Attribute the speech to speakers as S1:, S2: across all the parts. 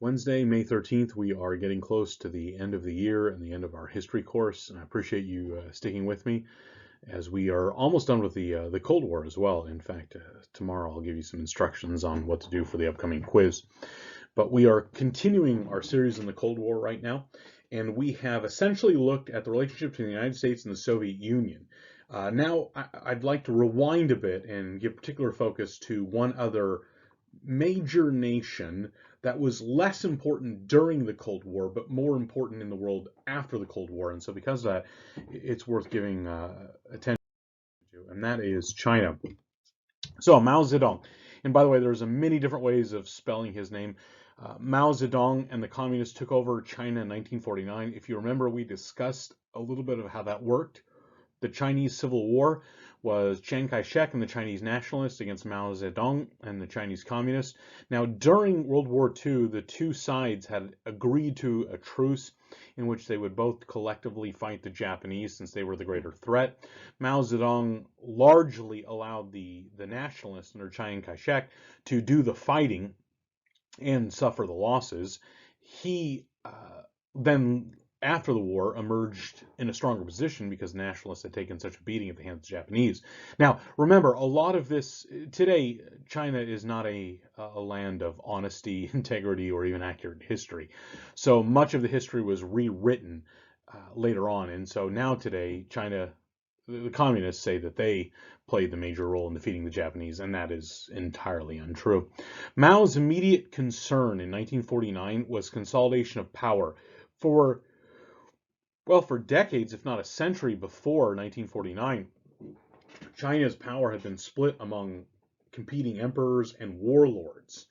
S1: Wednesday, May 13th. We are getting close to the end of the year and the end of our history course, and I appreciate you sticking with me as we are almost done with the Cold War as well. In fact, tomorrow I'll give you some instructions on what to do for the upcoming quiz. But we are continuing our series in the Cold War right now, and we have essentially looked at the relationship between the United States and the Soviet Union. Now, I'd like to rewind a bit and give particular focus to one other major nation that was less important during the Cold War, but more important in the world after the Cold War. And so because of that, it's worth giving attention to, and that is China. So Mao Zedong. And by the way, there's many different ways of spelling his name. Mao Zedong and the communists took over China in 1949. If you remember, we discussed a little bit of how that worked. The Chinese Civil War was Chiang Kai-shek and the Chinese nationalists against Mao Zedong and the Chinese communists. Now, during World War II, the two sides had agreed to a truce in which they would both collectively fight the Japanese since they were the greater threat. Mao Zedong largely allowed the nationalists under Chiang Kai-shek to do the fighting and suffer the losses. He then after the war, emerged in a stronger position because nationalists had taken such a beating at the hands of the Japanese. Now, remember, a lot of this, today, China is not a land of honesty, integrity, or even accurate history. So much of the history was rewritten later on. And so now today, China, the communists say that they played the major role in defeating the Japanese, and that is entirely untrue. Mao's immediate concern in 1949 was consolidation of power. For decades, if not a century before 1949, China's power had been split among competing emperors and warlords.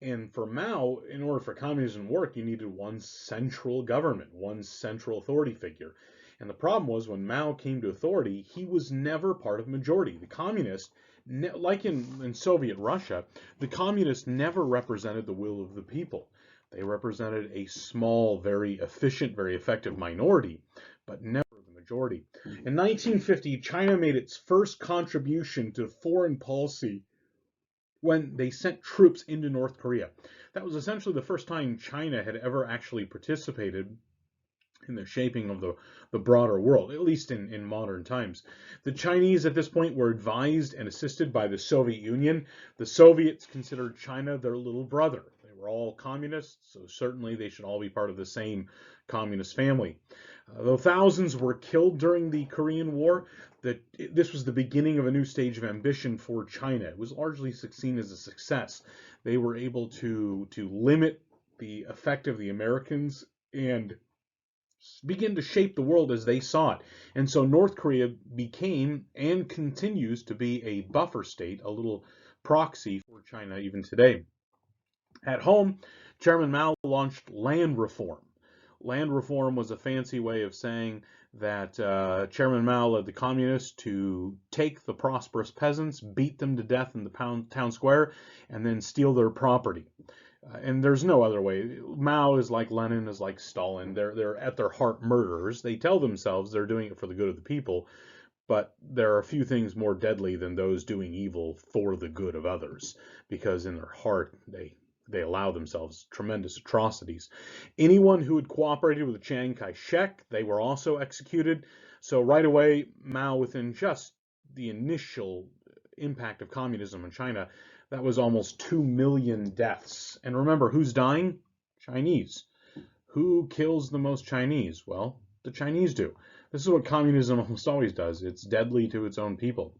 S1: And for Mao, in order for communism to work, you needed one central government, one central authority figure. And the problem was when Mao came to authority, he was never part of the majority. The communists, like in Soviet Russia, the communists never represented the will of the people. They represented a small, very efficient, very effective minority, but never the majority. In 1950, China made its first contribution to foreign policy when they sent troops into North Korea. That was essentially the first time China had ever actually participated in the shaping of the broader world, at least in modern times. The Chinese at this point were advised and assisted by the Soviet Union. The Soviets considered China their little brother. They were all communists, so certainly they should all be part of the same communist family. Though thousands were killed during the Korean War, this was the beginning of a new stage of ambition for China. It was largely seen as a success. They were able to limit the effect of the Americans and begin to shape the world as they saw it. And so North Korea became and continues to be a buffer state, a little proxy for China even today. At home, Chairman Mao launched land reform. Land reform was a fancy way of saying that Chairman Mao led the communists to take the prosperous peasants, beat them to death in the town square, and then steal their property. And there's no other way. Mao is like Lenin, is like Stalin. They're at their heart murderers. They tell themselves they're doing it for the good of the people, but there are a few things more deadly than those doing evil for the good of others, because in their heart they allow themselves tremendous atrocities. Anyone who had cooperated with Chiang Kai-shek, they were also executed. So right away, Mao, within just the initial impact of communism in China, that was almost 2 million deaths. And remember, who's dying? Chinese. Who kills the most Chinese? Well, the Chinese do. This is what communism almost always does. It's deadly to its own people.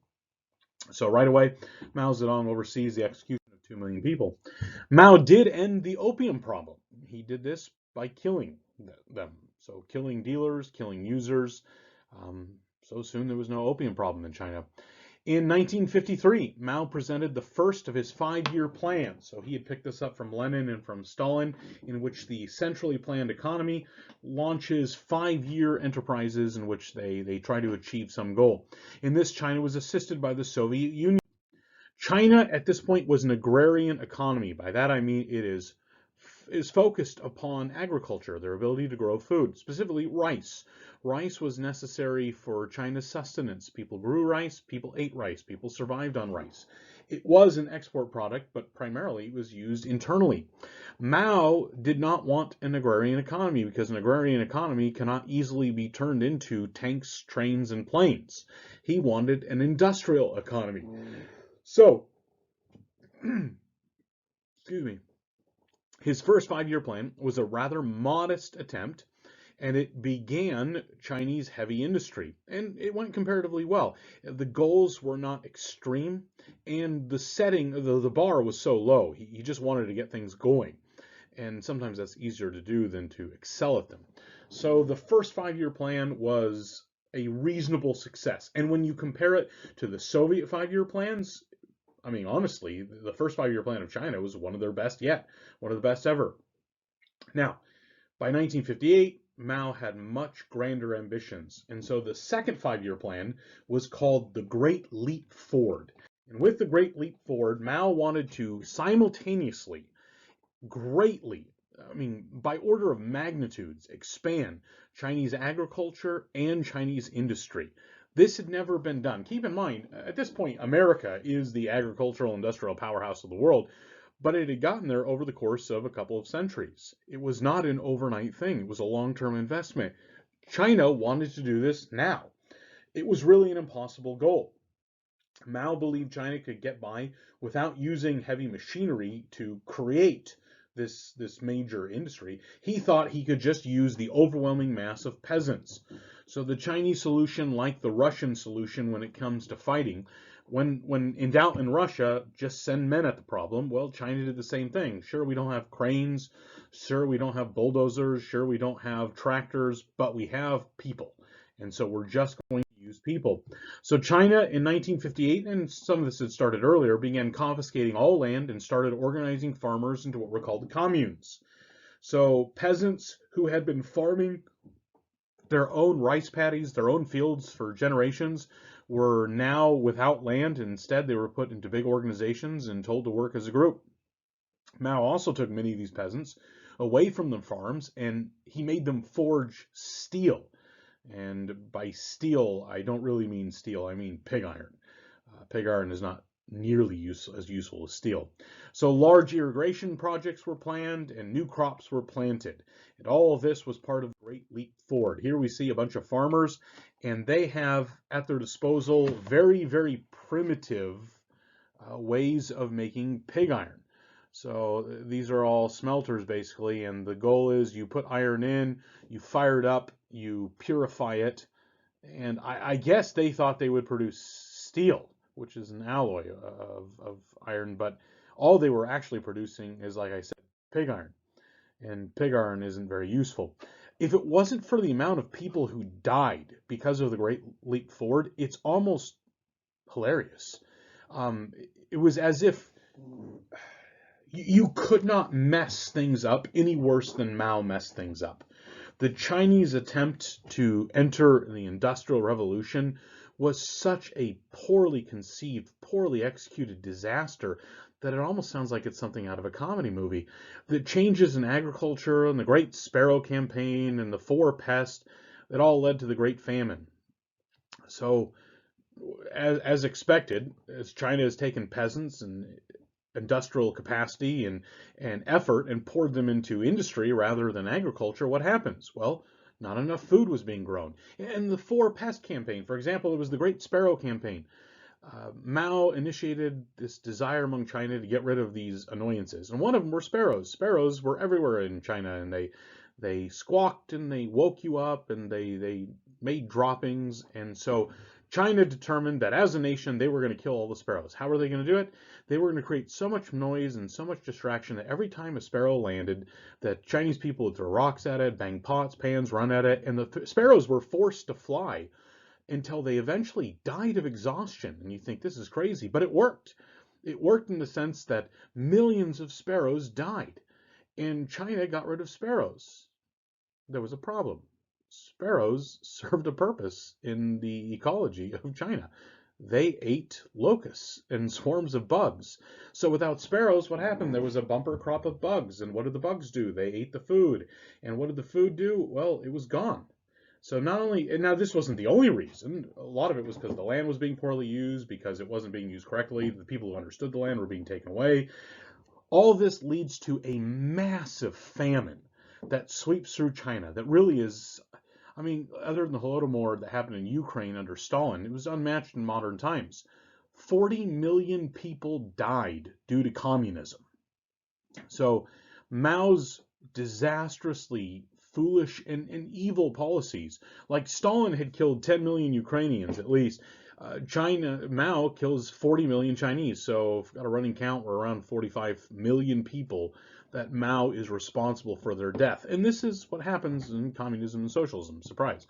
S1: So right away, Mao Zedong oversees the execution of 2 million people. Mao did end the opium problem. He did this by killing them. So killing dealers, killing users. So soon there was no opium problem in China. In 1953, Mao presented the first of his 5-year plans. So he had picked this up from Lenin and from Stalin, in which the centrally planned economy launches 5-year enterprises in which they try to achieve some goal. In this, China was assisted by the Soviet Union. China at this point was an agrarian economy. By that I mean it is focused upon agriculture, their ability to grow food, specifically rice. Rice was necessary for China's sustenance. People grew rice, people ate rice, people survived on rice. It was an export product, but primarily it was used internally. Mao did not want an agrarian economy because an agrarian economy cannot easily be turned into tanks, trains, and planes. He wanted an industrial economy. So, excuse me, his first 5 year plan was a rather modest attempt, and it began Chinese heavy industry, and it went comparatively well. The goals were not extreme, and the setting, the bar was so low. He just wanted to get things going, and sometimes that's easier to do than to excel at them. So the first 5 year plan was a reasonable success, and when you compare it to the Soviet 5 year plans, I mean, honestly, the first 5 year plan of China was one of their best yet, one of the best ever. Now, by 1958, Mao had much grander ambitions, and so the second 5 year plan was called the Great Leap Forward. And with the Great Leap Forward, Mao wanted to simultaneously, greatly, I mean, by order of magnitudes, expand Chinese agriculture and Chinese industry. This had never been done. Keep in mind, at this point, America is the agricultural industrial powerhouse of the world, but it had gotten there over the course of a couple of centuries. It was not an overnight thing, it was a long term investment. China wanted to do this now. It was really an impossible goal. Mao believed China could get by without using heavy machinery to create this major industry. He thought he could just use the overwhelming mass of peasants. So the Chinese solution, like the Russian solution when it comes to fighting, when in doubt in Russia, just send men at the problem. Well, China did the same thing. Sure, we don't have cranes. Sure, we don't have bulldozers. Sure, we don't have tractors, but we have people. And so we're just going to use people. So China in 1958, and some of this had started earlier, began confiscating all land and started organizing farmers into what were called the communes. So peasants who had been farming their own rice paddies, their own fields for generations, were now without land. Instead, they were put into big organizations and told to work as a group. Mao also took many of these peasants away from the farms, and he made them forge steel. And by steel, I don't really mean steel, I mean pig iron. Pig iron is not nearly as useful as steel. So large irrigation projects were planned and new crops were planted. And all of this was part of the Great Leap Forward. Here we see a bunch of farmers, and they have at their disposal very, very primitive ways of making pig iron. So these are all smelters basically, and the goal is you put iron in, you fire it up, you purify it, and I guess they thought they would produce steel, which is an alloy of iron, but all they were actually producing is, like I said, pig iron, and pig iron isn't very useful. If it wasn't for the amount of people who died because of the Great Leap Forward, it's almost hilarious. It was as if you could not mess things up any worse than Mao messed things up. The Chinese attempt to enter the Industrial Revolution was such a poorly conceived, poorly executed disaster that it almost sounds like it's something out of a comedy movie. The changes in agriculture and the Great Sparrow Campaign and the Four Pests, that all led to the Great Famine. So, as expected, as China has taken peasants and industrial capacity and effort and poured them into industry rather than agriculture, what happens? Well, not enough food was being grown. And the Four Pest Campaign, for example, it was the Great Sparrow Campaign. Mao initiated this desire among China to get rid of these annoyances, and one of them were sparrows. Sparrows were everywhere in China, and they squawked and they woke you up and they made droppings, and so China determined that as a nation they were going to kill all the sparrows. How were they going to do it? They were going to create so much noise and so much distraction that every time a sparrow landed, that Chinese people would throw rocks at it, bang pots, pans, run at it, and the sparrows were forced to fly until they eventually died of exhaustion. And you think this is crazy, but it worked. It worked in the sense that millions of sparrows died, and China got rid of sparrows. There was a problem. Sparrows served a purpose in the ecology of China. They ate locusts and swarms of bugs. So without sparrows, what happened? There was a bumper crop of bugs. And what did the bugs do? They ate the food. And what did the food do? Well, it was gone. So not only, and now this wasn't the only reason, a lot of it was because the land was being poorly used, because it wasn't being used correctly, the people who understood the land were being taken away. All this leads to a massive famine that sweeps through China that really is, I mean, other than the Holodomor that happened in Ukraine under Stalin, it was unmatched in modern times. 40 million people died due to communism. So Mao's disastrously foolish and evil policies, like Stalin had killed 10 million Ukrainians at least. Mao kills 40 million Chinese. So if we've got a running count, we're around 45 million people that Mao is responsible for their death. And this is what happens in communism and socialism. Surprise.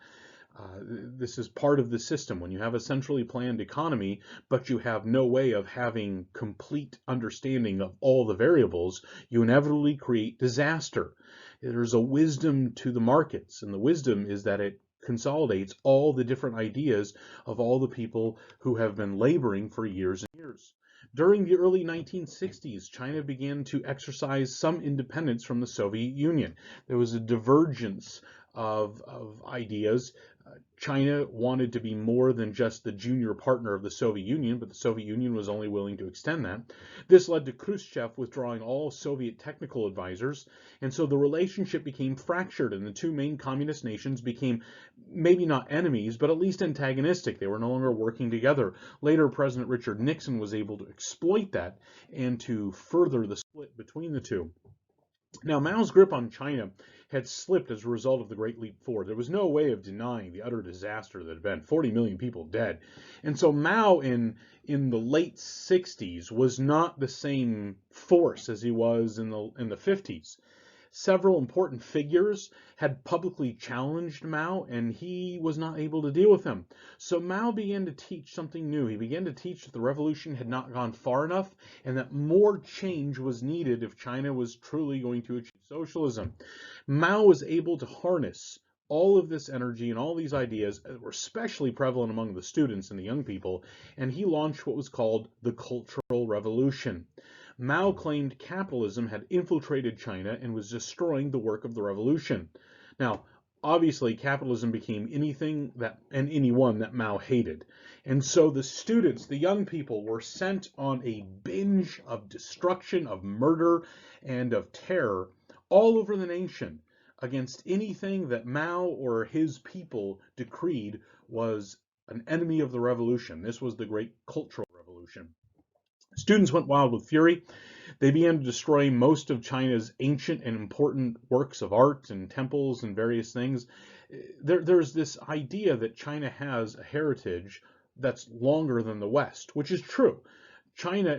S1: This is part of the system. When you have a centrally planned economy, but you have no way of having complete understanding of all the variables, you inevitably create disaster. There's a wisdom to the markets, and the wisdom is that it consolidates all the different ideas of all the people who have been laboring for years and years. During the early 1960s, China began to exercise some independence from the Soviet Union. There was a divergence of ideas. China wanted to be more than just the junior partner of the Soviet Union, but the Soviet Union was only willing to extend that. This led to Khrushchev withdrawing all Soviet technical advisors, and so the relationship became fractured, and the two main communist nations became maybe not enemies, but at least antagonistic. They were no longer working together. Later, President Richard Nixon was able to exploit that and to further the split between the two. Now, Mao's grip on China had slipped as a result of the Great Leap Forward. There was no way of denying the utter disaster that had been 40 million people dead. And so Mao in the late 60s was not the same force as he was in the 50s. Several important figures had publicly challenged Mao, and he was not able to deal with them. So Mao began to teach something new. He began to teach that the revolution had not gone far enough and that more change was needed if China was truly going to achieve socialism. Mao was able to harness all of this energy and all these ideas that were especially prevalent among the students and the young people, and he launched what was called the Cultural Revolution. Mao claimed capitalism had infiltrated China and was destroying the work of the revolution. Now, obviously, capitalism became anything that and anyone that Mao hated. And so the students, the young people, were sent on a binge of destruction, of murder, and of terror all over the nation against anything that Mao or his people decreed was an enemy of the revolution. This was the Great Cultural Revolution. Students went wild with fury. They began to destroy most of China's ancient and important works of art and temples and various things. There's this idea that China has a heritage that's longer than the West, which is true. China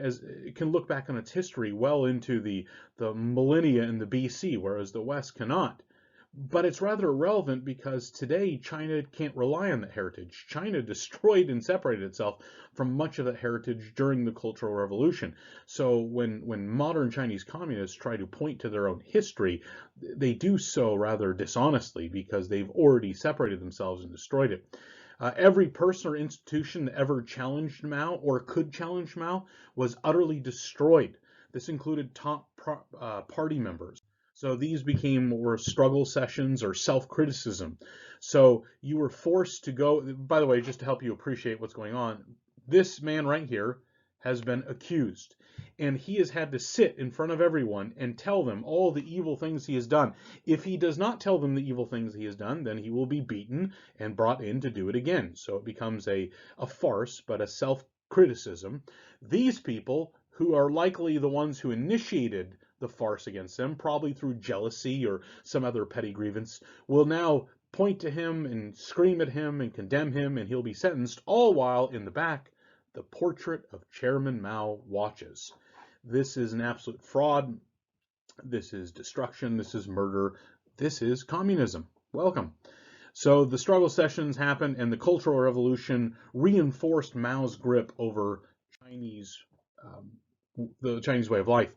S1: can look back on its history well into the millennia in the BC, whereas the West cannot. But it's rather irrelevant because today China can't rely on that heritage. China destroyed and separated itself from much of that heritage during the Cultural Revolution. So when modern Chinese communists try to point to their own history, they do so rather dishonestly because they've already separated themselves and destroyed it. Every person or institution that ever challenged Mao or could challenge Mao was utterly destroyed. This included top party members. So these were struggle sessions or self-criticism. So you were forced to go, by the way, just to help you appreciate what's going on, this man right here has been accused. And he has had to sit in front of everyone and tell them all the evil things he has done. If he does not tell them the evil things he has done, then he will be beaten and brought in to do it again. So it becomes a farce, but a self-criticism. These people, who are likely the ones who initiated the farce against him, probably through jealousy or some other petty grievance, will now point to him and scream at him and condemn him, and he'll be sentenced, all while in the back the portrait of Chairman Mao watches. This is an absolute fraud. This is destruction. This is murder. This is communism. Welcome. So the struggle sessions happened, and the Cultural Revolution reinforced Mao's grip over the Chinese way of life.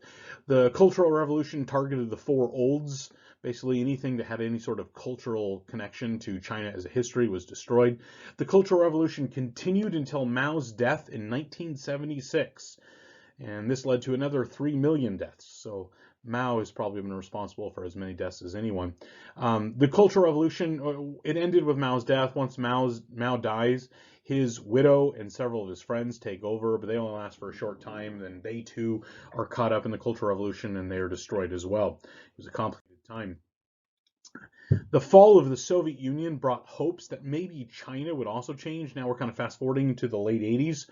S1: The Cultural Revolution targeted the four olds. Basically, anything that had any sort of cultural connection to China as a history was destroyed. The Cultural Revolution continued until Mao's death in 1976, and this led to another 3 million deaths. So Mao has probably been responsible for as many deaths as anyone. The Cultural Revolution, it ended with Mao's death. Once Mao dies, his widow and several of his friends take over, but they only last for a short time. Then they too are caught up in the Cultural Revolution and they are destroyed as well. It was a complicated time. The fall of the Soviet Union brought hopes that maybe China would also change. Now we're kind of fast forwarding to the late 80s.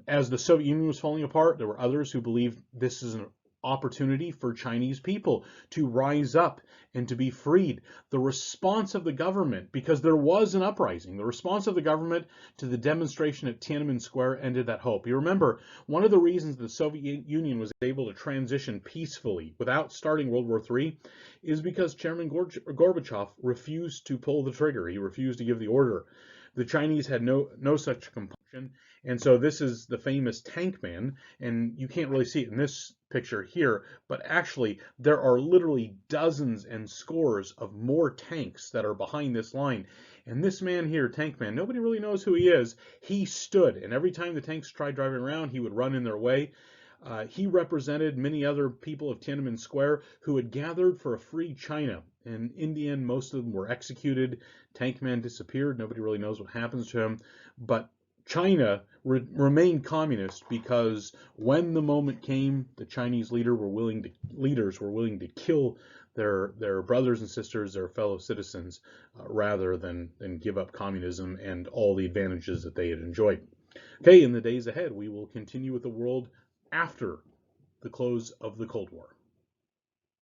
S1: As the Soviet Union was falling apart, there were others who believed this is an opportunity for Chinese people to rise up and to be freed. The response of the government, because there was an uprising, the response of the government to the demonstration at Tiananmen Square ended that hope. You remember, one of the reasons the Soviet Union was able to transition peacefully without starting World War III is because Chairman Gorbachev refused to pull the trigger. He refused to give the order. The Chinese had no such compulsion. And so this is the famous Tank Man, and you can't really see it in this picture here, but actually there are literally dozens and scores of more tanks that are behind this line. And this man here, Tank Man, nobody really knows who he is. He stood, and every time the tanks tried driving around, he would run in their way. He represented many other people of Tiananmen Square who had gathered for a free China. And in the end, most of them were executed. Tank Man disappeared. Nobody really knows what happens to him. But China remained communist because when the moment came, the Chinese leaders were willing to kill their brothers and sisters, their fellow citizens, rather than give up communism and all the advantages that they had enjoyed. Okay, in the days ahead, we will continue with the world after the close of the Cold War.